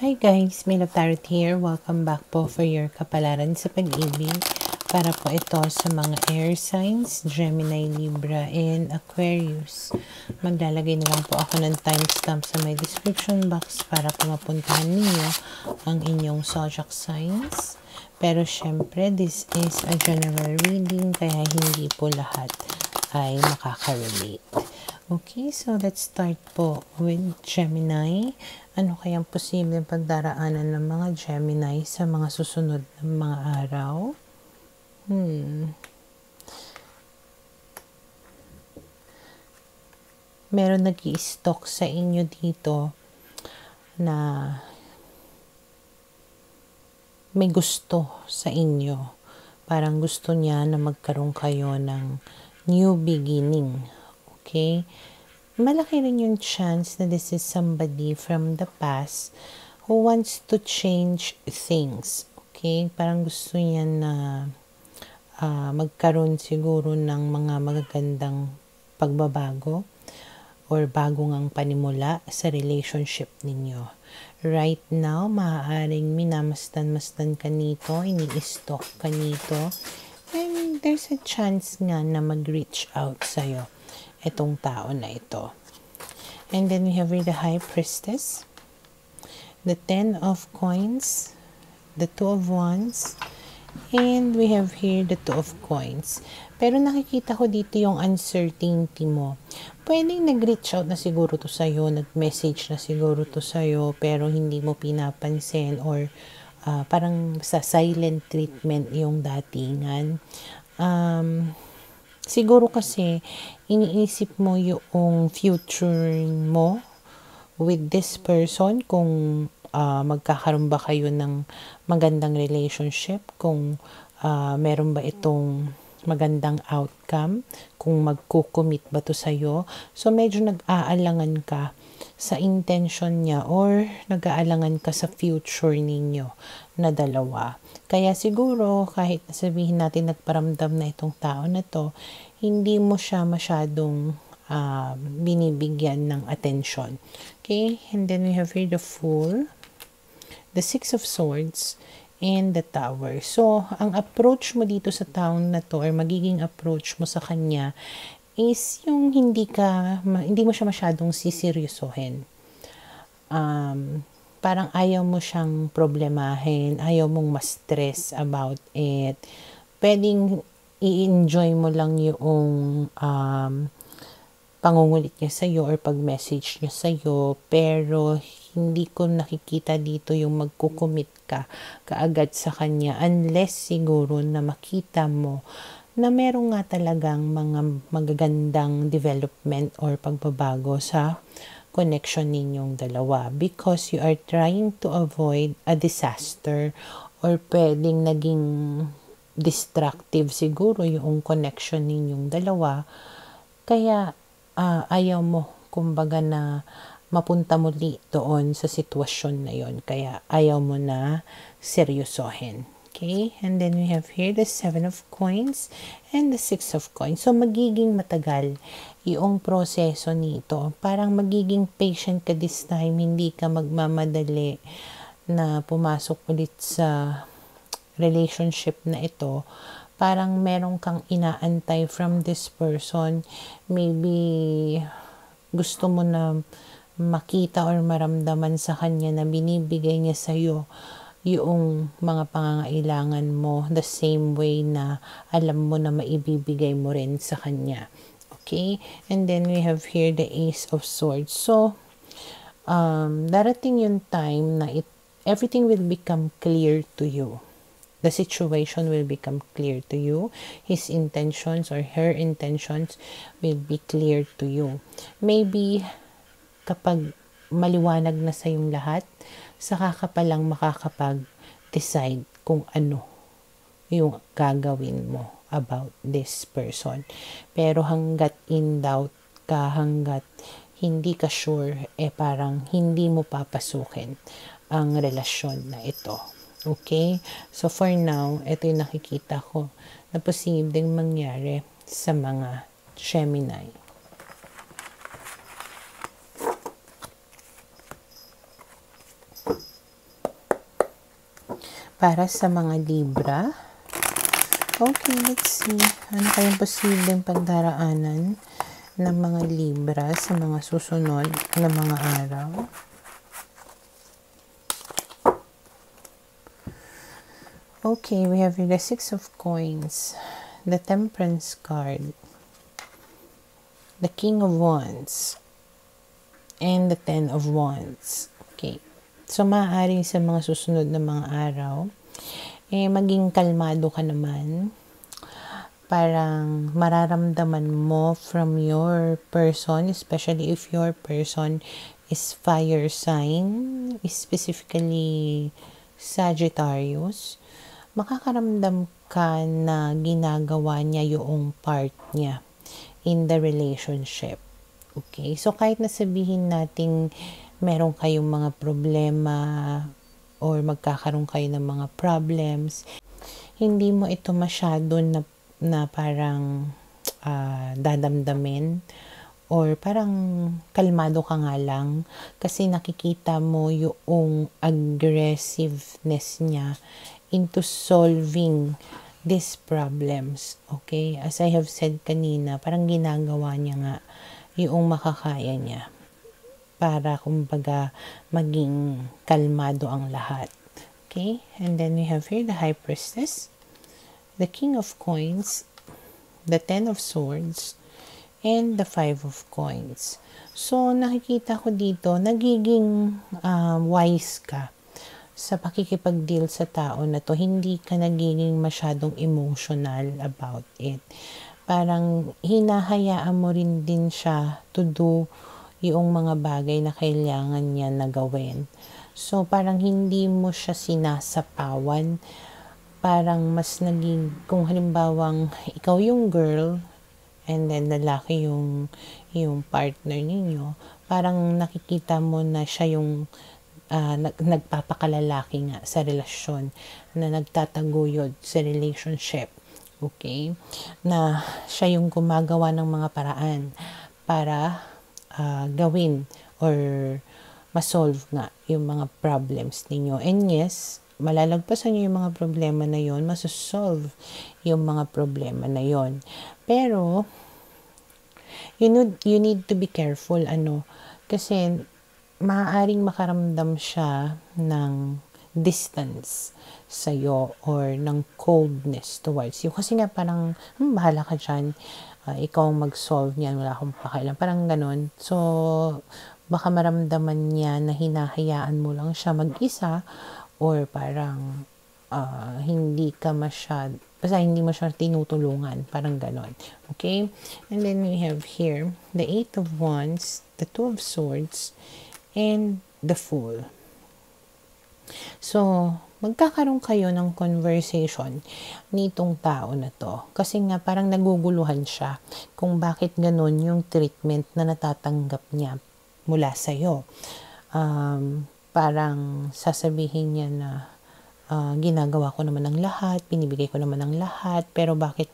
Hi guys, May Love Tarot here. Welcome back po for your kapalaran sa pag-ibig. Para po ito sa mga air signs, Gemini, Libra, and Aquarius. Maglalagay na lang po ako ng timestamp sa my description box para po mapuntahan niyo ang inyong zodiac signs. Pero syempre, this is a general reading kaya hindi po lahat ay makaka-relate. Okay, so let's start po with Gemini. Ano kayang posibleng pagdaraanan ng mga Gemini sa mga susunod na mga araw? Meron nag-i-stalk sa inyo dito na may gusto sa inyo. Parang gusto niya na magkaroon kayo ng new beginning. Okay? Malaki rin yung chance na this is somebody from the past who wants to change things. Okay? Parang gusto niya na magkaroon siguro ng mga magagandang pagbabago or bagong panimula sa relationship ninyo. Right now, maaaring minamasdan-masdan ka nito, ini-stalk ka nito, and there's a chance nga na mag-reach out sa'yo itong tao na ito. And then we have here the High Priestess, the 10 of Coins, the 2 of Wands, and we have here the 2 of Coins. Pero nakikita ko dito yung uncertainty mo. Pwedeng nag-reach out na siguro to sa'yo, nag-message na siguro to sa'yo, pero hindi mo pinapansin or parang sa silent treatment yung datingan. Siguro kasi iniisip mo yung future mo with this person, kung magkakaroon ba kayo ng magandang relationship, kung meron ba itong magandang outcome, kung magkukumit ba to sa'yo. So medyo nag-aalangan ka sa intention niya or nag-aalangan ka sa future ninyo na dalawa. Kaya siguro kahit sabihin natin nagparamdam na itong tao na to, hindi mo siya masyadong binibigyan ng attention. Okay? And then we have here the Fool, the 6 of Swords, and the Tower. So, ang approach mo dito sa tao na to or magiging approach mo sa kanya is yung hindi mo siya masyadong siseryosohin. Parang ayaw mo siyang problemahin, ayaw mong ma-stress about it. Pwedeng i-enjoy mo lang yung pangungulit niya sa'yo or pag-message niya sa'yo, pero hindi ko nakikita dito yung magkukumit ka kaagad sa kanya unless siguro na makita mo na meron nga talagang mga magagandang development or pagbabago sa connection ninyong dalawa, because you are trying to avoid a disaster or pwedeng naging destructive siguro yung connection ninyong dalawa. Kaya ayaw mo kumbaga na mapunta muli doon sa sitwasyon na yon. Kaya ayaw mo na seryosohin. Okay? And then we have here the 7 of Coins and the 6 of Coins. So magiging matagal yung proseso nito. Parang magiging patient ka this time. Hindi ka magmamadali na pumasok ulit sa relationship na ito. Parang meron kang inaantay from this person. Maybe gusto mo na makita or maramdaman sa kanya na binibigay niya sa'yo yung mga pangangailangan mo the same way na alam mo na maibibigay mo rin sa kanya. Okay? And then we have here the Ace of Swords. So, darating yung time na everything will become clear to you. The situation will become clear to you. His intentions or her intentions will be clear to you. Maybe kapag maliwanag na sa yung lahat, saka ka palang makakapag-decide kung ano yung gagawin mo about this person. Pero hanggat in doubt ka, hanggat hindi ka sure, parang hindi mo papasukin ang relasyon na ito. Okay? So for now, ito yung nakikita ko na posibleng mangyari sa mga Gemini. para sa mga Libra. Okay, let's see. Ano kayang posibleng pagdaraanan ng mga Libra sa mga susunod na mga araw? Okay, we have the Six of Coins, the Temperance card, the King of Wands, and the Ten of Wands. Okay. So, maaari sa mga susunod na mga araw, maging kalmado ka naman. Parang mararamdaman mo from your person, especially if your person is fire sign, specifically Sagittarius, makakaramdam ka na ginagawa niya yung part niya in the relationship. Okay? So, kahit nasabihin nating meron kayong mga problema or magkakaroon kayo ng mga problems, hindi mo ito masyado na parang dadamdamin or parang kalmado ka nga lang kasi nakikita mo yung aggressiveness niya into solving these problems. Okay? As I have said kanina, parang ginagawa niya nga yung makakaya niya para kumbaga maging kalmado ang lahat. Okay? And then we have here the High Priestess, the King of Coins, the Ten of Swords, and the Five of Coins. So, nakikita ko dito, nagiging wise ka sa pakikipag-deal sa tao na to. Hindi ka nagiging masyadong emotional about it. Parang hinahayaan mo rin din siya to do yung mga bagay na kailangan niya na gawin. So, parang hindi mo siya sinasapawan. Parang mas naging, kung halimbawang ikaw yung girl, and then lalaki yung partner ninyo, parang nakikita mo na siya yung nagpapakalalaki nga sa relasyon, na nagtataguyod sa relationship. Okay? Na siya yung gumagawa ng mga paraan para gawin or masolve nga yung mga problems ninyo. And yes, malalagpasan nyo yung mga problema na yon, masosolve yung mga problema na yon. Pero, you need to be careful, kasi maaaring makaramdam siya ng distance sa'yo or ng coldness towards you. Kasi nga parang, bahala ka dyan, ikaw mag-solve niyan, wala akong pakialam. Parang ganun. So, baka maramdaman niya na hinahayaan mo lang siya mag-isa or parang hindi mo siya tinutulungan. Parang ganun. Okay? And then we have here the Eight of Wands, the Two of Swords, and the Fool. So, magkakaroon kayo ng conversation nitong tao na to. Kasi nga parang naguguluhan siya kung bakit ganun yung treatment na natatanggap niya mula sa'yo. Parang sasabihin niya na ginagawa ko naman ng lahat, binibigay ko naman ng lahat, pero bakit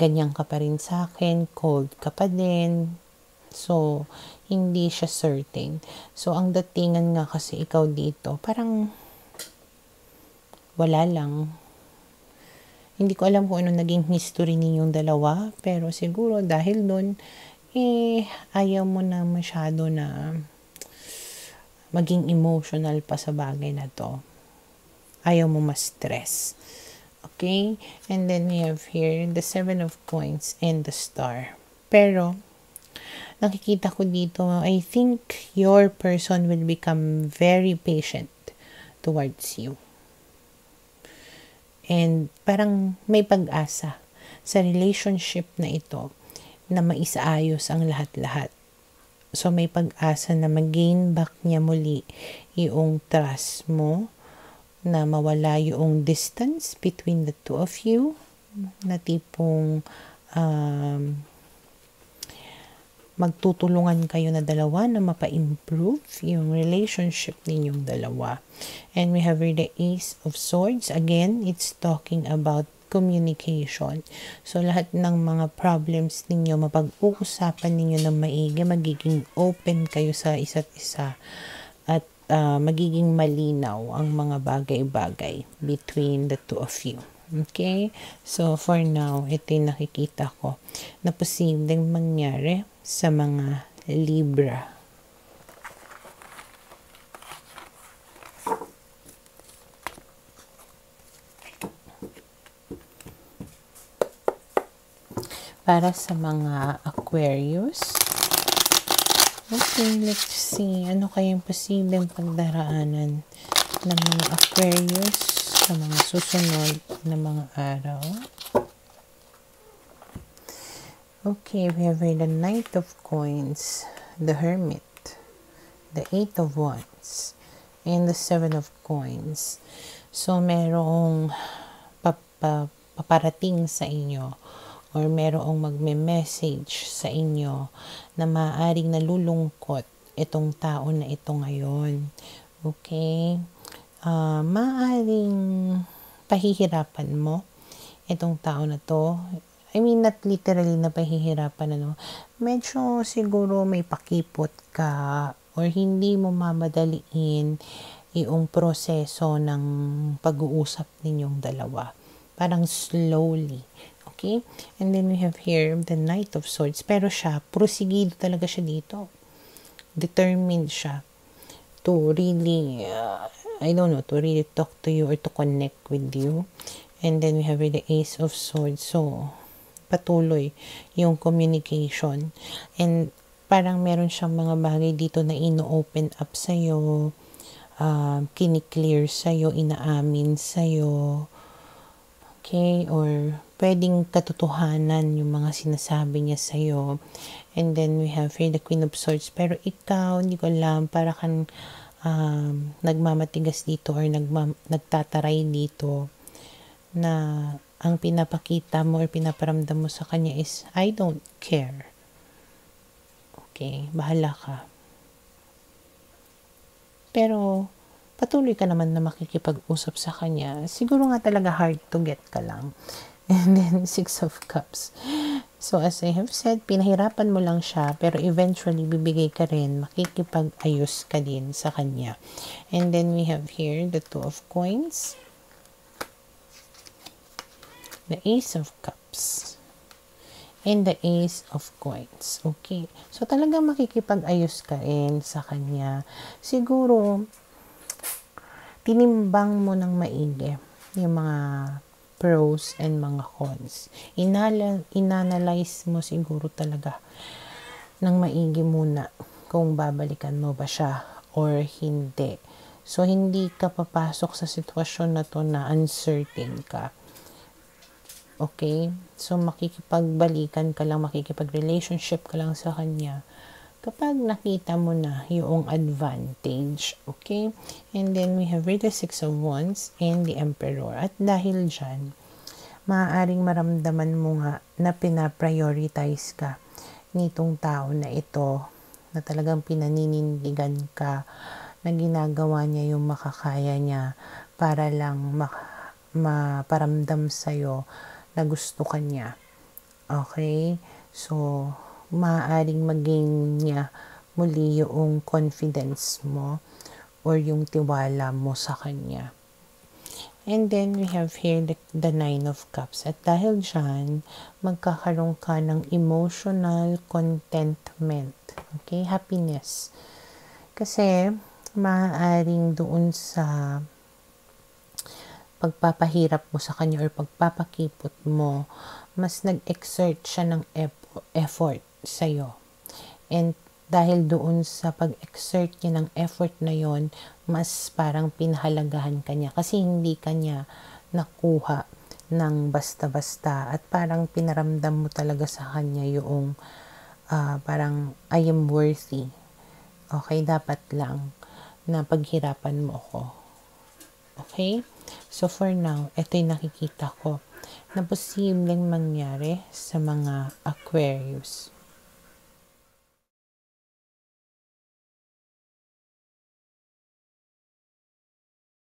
ganyan ka pa rin sa akin, cold ka pa din. So, hindi siya certain. So, ang datingan nga kasi ikaw dito, parang wala lang. Hindi ko alam kung ano naging history ninyong dalawa, pero siguro dahil doon, ayaw mo na masyado na maging emotional pa sa bagay na to. Ayaw mo ma-stress. Okay? And then we have here the Seven of Coins and the Star. Pero, nakikita ko dito, I think your person will become very patient towards you. And parang may pag-asa sa relationship na ito na maisaayos ang lahat-lahat. So, may pag-asa na mag-gain back niya muli yung trust mo, na mawala yung distance between the two of you, na tipong magtutulungan kayo na dalawa na mapa-improve yung relationship ninyong dalawa. And we have here the Ace of Swords. Again, it's talking about communication. So, lahat ng mga problems ninyo, mapag-uusapan ninyo ng maigi, magiging open kayo sa isa't isa. At magiging malinaw ang mga bagay-bagay between the two of you. Okay? So, for now, ito yung nakikita ko na posibleng mangyari sa mga Libra. Para sa mga Aquarius, okay, let's see. Ano kayang posibleng pagdaraanan ng mga Aquarius sa mga susunod na mga araw? Okay, we have here the Knight of Coins, the Hermit, the Eight of Wands, and the Seven of Coins. So, merong paparating sa inyo or merong magme-message sa inyo na maaaring nalulungkot itong tao na ito ngayon. Okay? Maaaring pahihirapan mo itong tao na to. I mean, not literally na pahihirapan, ano. Medyo siguro may pakipot ka or hindi mo mamadaliin yung proseso ng pag-uusap ninyong dalawa. Parang slowly. Okay? And then we have here the Knight of Swords. Pero siya, prosigido talaga siya dito. Determined siya to really, to really talk to you or to connect with you. And then we have here the Ace of Swords. So, patuloy yung communication. And parang meron siyang mga bagay dito na ino-open up sa'yo, kiniklear sa'yo, inaamin sa'yo. Okay? Or pwedeng katotohanan yung mga sinasabi niya sa'yo. And then we have here the Queen of Swords. Pero ikaw, hindi ko alam, para kang nagmamatigas dito or nagtataray dito na ang pinapakita mo or pinaparamdam mo sa kanya is, I don't care. Okay, bahala ka. Pero, patuloy ka naman na makikipag-usap sa kanya. Siguro nga talaga hard to get ka lang. And then, Six of Cups. So, as I have said, pinahirapan mo lang siya, pero eventually, bibigay ka rin, makikipag-ayos ka din sa kanya. And then, we have here the Two of Coins, the Ace of Cups, and the Ace of Coins. Okay. So, talagang makikipag-ayos ka rin sa kanya. Siguro, tinimbang mo ng maigi yung mga pros and mga cons. Inanalyze mo siguro talaga ng maigi muna kung babalikan mo ba siya or hindi. So, hindi ka papasok sa sitwasyon na to na uncertain ka. Okay? So, makikipagbalikan ka lang, makikipag-relationship ka lang sa kanya kapag nakita mo na yung advantage. Okay? And then, we have the Six of Wands and the Emperor. At dahil dyan, maaaring maramdaman mo nga na pinaprioritize ka nitong tao na ito, na talagang pinaninindigan ka, na ginagawa niya yung makakaya niya para lang maparamdam sa'yo na gusto ka niya. Okay? So, maaaring maging niya muli yung confidence mo or yung tiwala mo sa kanya. And then, we have here the Nine of Cups. At dahil dyan, magkakaroon ka ng emotional contentment. Okay? Happiness. Kasi, maaaring doon sa pagpapahirap mo sa kanya or pagpapakipot mo, mas nag-exert siya ng effort sa'yo. And dahil doon sa pag-exert niya ng effort na yon, mas parang pinahalagahan ka niya kasi hindi ka niya nakuha ng basta-basta at parang pinaramdam mo talaga sa kanya yung parang I am worthy. Okay, dapat lang na paghirapan mo ako. Okay? So, for now, ito yung nakikita ko na posibleng mangyari sa mga Aquarius.